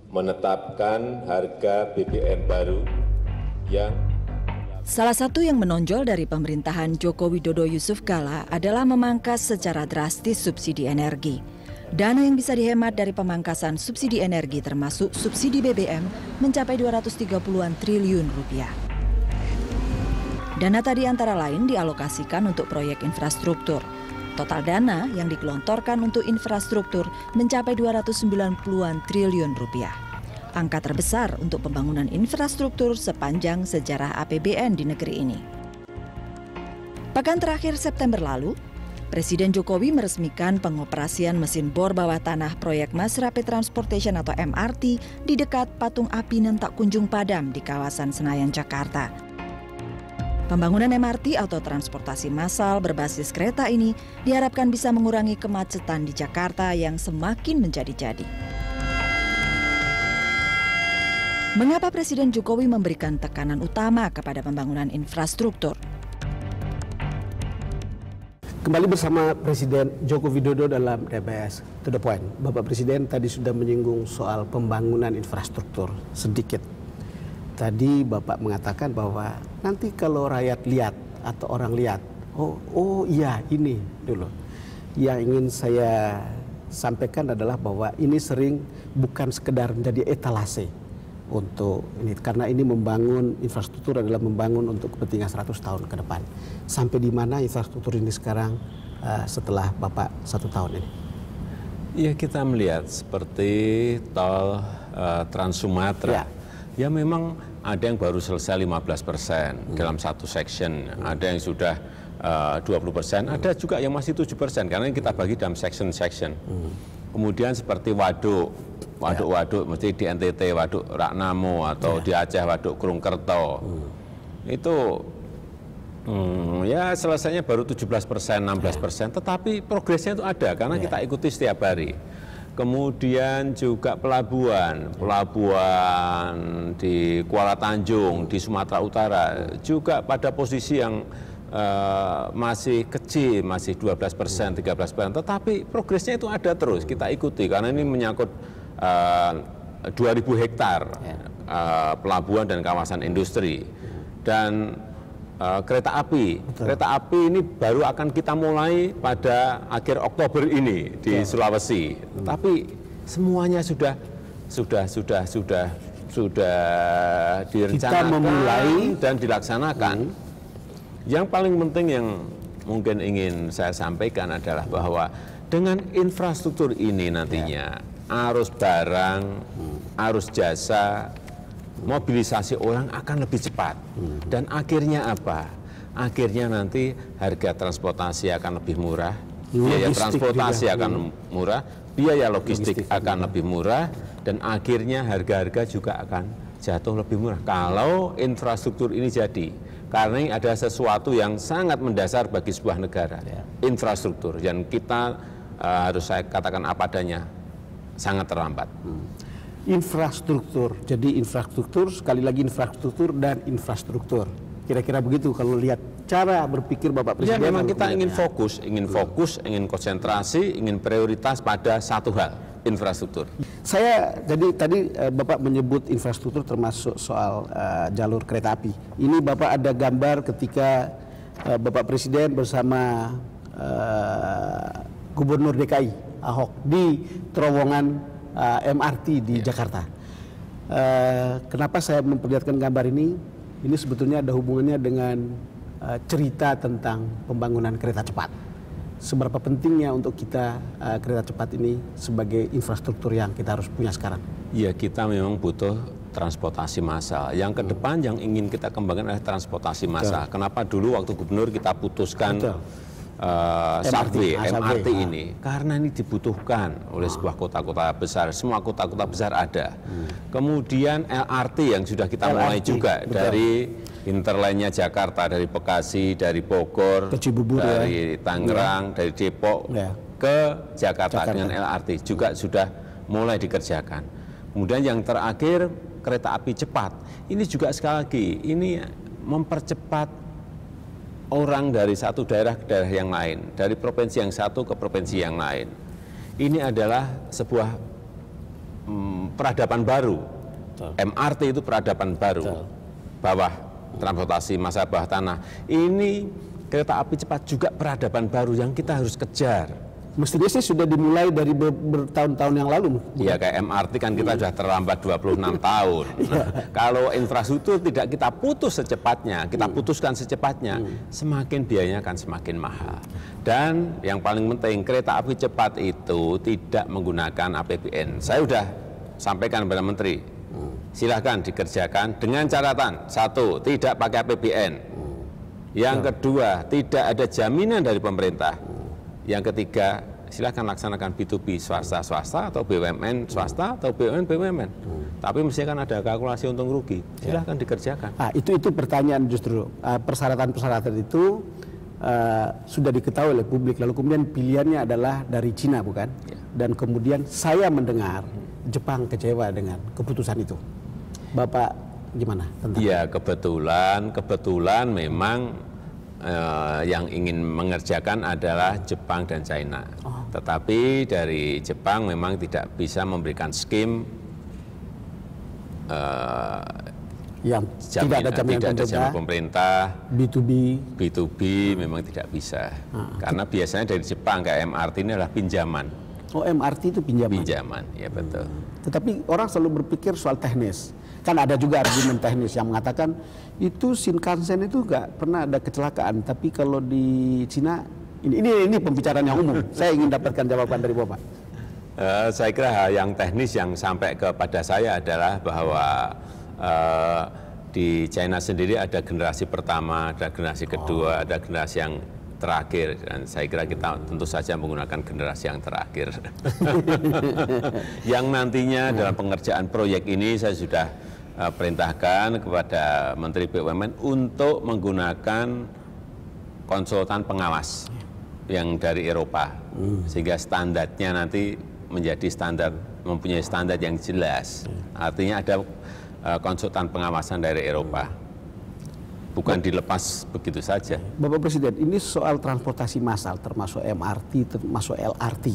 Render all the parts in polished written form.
menetapkan harga BBM baru yang Salah satu yang menonjol dari pemerintahan Joko Widodo Yusuf Kala adalah memangkas secara drastis subsidi energi. Dana yang bisa dihemat dari pemangkasan subsidi energi termasuk subsidi BBM mencapai 230-an triliun rupiah. Dana tadi antara lain dialokasikan untuk proyek infrastruktur. Total dana yang digelontorkan untuk infrastruktur mencapai 290-an triliun rupiah. Angka terbesar untuk pembangunan infrastruktur sepanjang sejarah APBN di negeri ini. Pekan terakhir September lalu, Presiden Jokowi meresmikan pengoperasian mesin bor bawah tanah proyek Mass Rapid Transportation atau MRT di dekat patung api nan tak kunjung padam di kawasan Senayan, Jakarta. Pembangunan MRT atau transportasi massal berbasis kereta ini diharapkan bisa mengurangi kemacetan di Jakarta yang semakin menjadi-jadi. Mengapa Presiden Jokowi memberikan tekanan utama kepada pembangunan infrastruktur? Kembali bersama Presiden Joko Widodo dalam TBS To The Point. Bapak Presiden tadi sudah menyinggung soal pembangunan infrastruktur sedikit. Tadi Bapak mengatakan bahwa nanti kalau rakyat lihat atau orang lihat, oh iya ini dulu. Yang ingin saya sampaikan adalah bahwa ini sering bukan sekedar menjadi etalase untuk ini, karena ini membangun infrastruktur adalah membangun untuk kepentingan 100 tahun ke depan. Sampai di mana infrastruktur ini sekarang setelah Bapak 1 tahun ini? Ya, kita melihat seperti tol Trans Sumatera. Ya memang ada yang baru selesai 15% dalam satu section, ada yang sudah 20%, ada juga yang masih 7% karena kita bagi dalam section-section. Kemudian seperti waduk mesti di NTT, waduk Ragnamo atau di Aceh waduk Krungkerto. Itu ya selesainya baru 17%, 16%, tetapi progresnya itu ada karena kita ikuti setiap hari. Kemudian juga pelabuhan di Kuala Tanjung, di Sumatera Utara juga pada posisi yang masih kecil, masih 12%, 13%, tetapi progresnya itu ada terus, kita ikuti karena ini menyangkut 2.000 hektar pelabuhan dan kawasan industri. Dan kereta api ini baru akan kita mulai pada akhir Oktober ini di Sulawesi. Tapi semuanya sudah direncanakan dan dilaksanakan. Yang paling penting yang mungkin ingin saya sampaikan adalah bahwa dengan infrastruktur ini nantinya arus barang, arus jasa, mobilisasi orang akan lebih cepat. Dan akhirnya apa? Akhirnya nanti harga transportasi akan lebih murah, biaya transportasi akan murah, biaya logistik akan lebih murah, dan akhirnya harga-harga juga akan jatuh lebih murah. Kalau infrastruktur ini jadi, karena ini ada sesuatu yang sangat mendasar bagi sebuah negara, infrastruktur. Dan kita harus saya katakan apa adanya, sangat terlambat. Infrastruktur, jadi infrastruktur, sekali lagi infrastruktur dan infrastruktur. Kira-kira begitu kalau lihat cara berpikir Bapak Presiden. Ya memang kita ingin fokus, ingin konsentrasi, ingin prioritas pada satu hal, infrastruktur. Saya jadi tadi Bapak menyebut infrastruktur termasuk soal jalur kereta api. Ini Bapak ada gambar ketika Bapak Presiden bersama Gubernur DKI Ahok di terowongan MRT di Jakarta. Kenapa saya memperlihatkan gambar ini? Ini sebetulnya ada hubungannya dengan cerita tentang pembangunan kereta cepat. Seberapa pentingnya untuk kita kereta cepat ini sebagai infrastruktur yang kita harus punya sekarang? Ya, kita memang butuh transportasi massal. Yang ke depan yang ingin kita kembangkan adalah transportasi massal. Kenapa dulu waktu gubernur kita putuskan MRT ini? Karena ini dibutuhkan oleh sebuah kota-kota besar. Semua kota-kota besar ada. Kemudian LRT yang sudah kita mulai juga dari interline-nya Jakarta, dari Bekasi, dari Bogor, dari Tangerang, dari Depok ke Jakarta dengan LRT juga sudah mulai dikerjakan. Kemudian yang terakhir kereta api cepat. Ini juga sekali lagi ini mempercepat orang dari satu daerah ke daerah yang lain, dari provinsi yang satu ke provinsi yang lain. Ini adalah sebuah peradaban baru. MRT itu peradaban baru. Bawah transportasi massa bawah tanah. Ini kereta api cepat juga peradaban baru yang kita harus kejar. Mestinya sih sudah dimulai dari bertahun-tahun yang lalu. Iya, kayak MRT kan kita sudah terlambat 26 tahun. Nah, kalau infrastruktur tidak kita putus secepatnya, kita putuskan secepatnya, semakin biayanya akan semakin mahal. Dan yang paling penting, kereta api cepat itu tidak menggunakan APBN. Saya sudah sampaikan kepada Menteri, silahkan dikerjakan dengan catatan, satu, tidak pakai APBN. Yang kedua, tidak ada jaminan dari pemerintah. Yang ketiga, silakan laksanakan B2B swasta-swasta atau BUMN swasta atau BUMN. Tapi mestinya kan ada kalkulasi untung rugi. Silahkan dikerjakan. Itu pertanyaan justru. Persyaratan-persyaratan itu sudah diketahui oleh publik. Lalu kemudian pilihannya adalah dari Cina, bukan? Dan kemudian saya mendengar Jepang kecewa dengan keputusan itu. Bapak gimana tentang? Ya, kebetulan memang yang ingin mengerjakan adalah Jepang dan China. Tetapi dari Jepang memang tidak bisa memberikan skema yang tidak ada jaminan pemerintah. B2B memang tidak bisa. Karena biasanya dari Jepang ke MRT ini adalah pinjaman. Oh, MRT itu pinjaman? Pinjaman, ya betul. Tetapi orang selalu berpikir soal teknis. Kan ada juga argumen teknis yang mengatakan itu Shinkansen itu nggak pernah ada kecelakaan, tapi kalau di Cina ini pembicaraan yang umum. Saya ingin dapatkan jawaban dari Bapak. Saya kira hal yang teknis yang sampai kepada saya adalah bahwa di China sendiri ada generasi pertama, ada generasi kedua, ada generasi yang terakhir, dan saya kira kita tentu saja menggunakan generasi yang terakhir. Yang nantinya dalam pengerjaan proyek ini saya sudah perintahkan kepada Menteri BUMN untuk menggunakan konsultan pengawas yang dari Eropa, sehingga standarnya nanti menjadi standar, mempunyai standar yang jelas. Artinya ada konsultan pengawasan dari Eropa, bukan dilepas begitu saja. Bapak Presiden, ini soal transportasi massal termasuk MRT, termasuk LRT.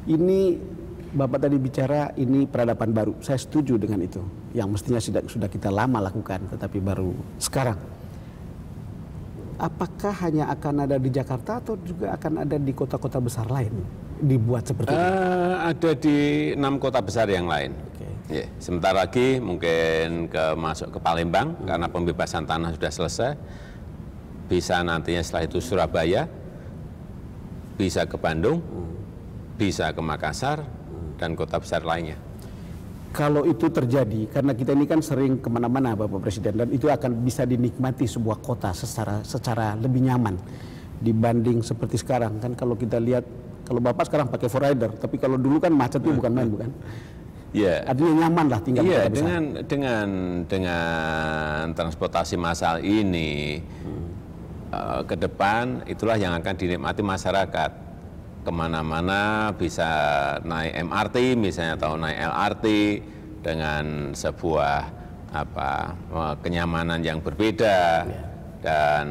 Ini Bapak tadi bicara ini peradaban baru, saya setuju dengan itu. Yang mestinya sudah kita lama lakukan, tetapi baru sekarang. Apakah hanya akan ada di Jakarta atau juga akan ada di kota-kota besar lain dibuat seperti itu? Ada di 6 kota besar yang lain. Ya, sebentar lagi mungkin masuk ke Palembang karena pembebasan tanah sudah selesai. Bisa nantinya setelah itu Surabaya, bisa ke Bandung, bisa ke Makassar, dan kota besar lainnya. Kalau itu terjadi, karena kita ini kan sering kemana-mana Bapak Presiden, dan itu akan bisa dinikmati sebuah kota secara lebih nyaman dibanding seperti sekarang. Kan kalau kita lihat, kalau Bapak sekarang pakai 4Rider, tapi kalau dulu kan macetnya bukan main, bukan? Ya. Artinya nyaman lah tinggal ya, kota besar. dengan transportasi massal ini, ke depan itulah yang akan dinikmati masyarakat. Kemana-mana bisa naik MRT misalnya atau naik LRT dengan sebuah kenyamanan yang berbeda dan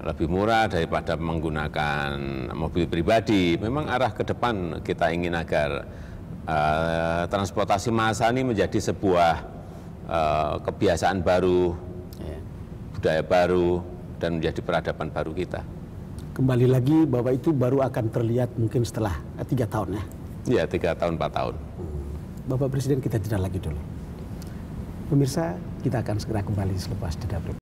lebih murah daripada menggunakan mobil pribadi. Memang arah ke depan kita ingin agar transportasi massal ini menjadi sebuah kebiasaan baru, budaya baru, dan menjadi peradaban baru kita. Kembali lagi bahwa itu baru akan terlihat mungkin setelah 3 tahun ya? Iya, 3 tahun, 4 tahun. Bapak Presiden, kita jeda lagi dulu. Pemirsa, kita akan segera kembali selepas jeda berikut.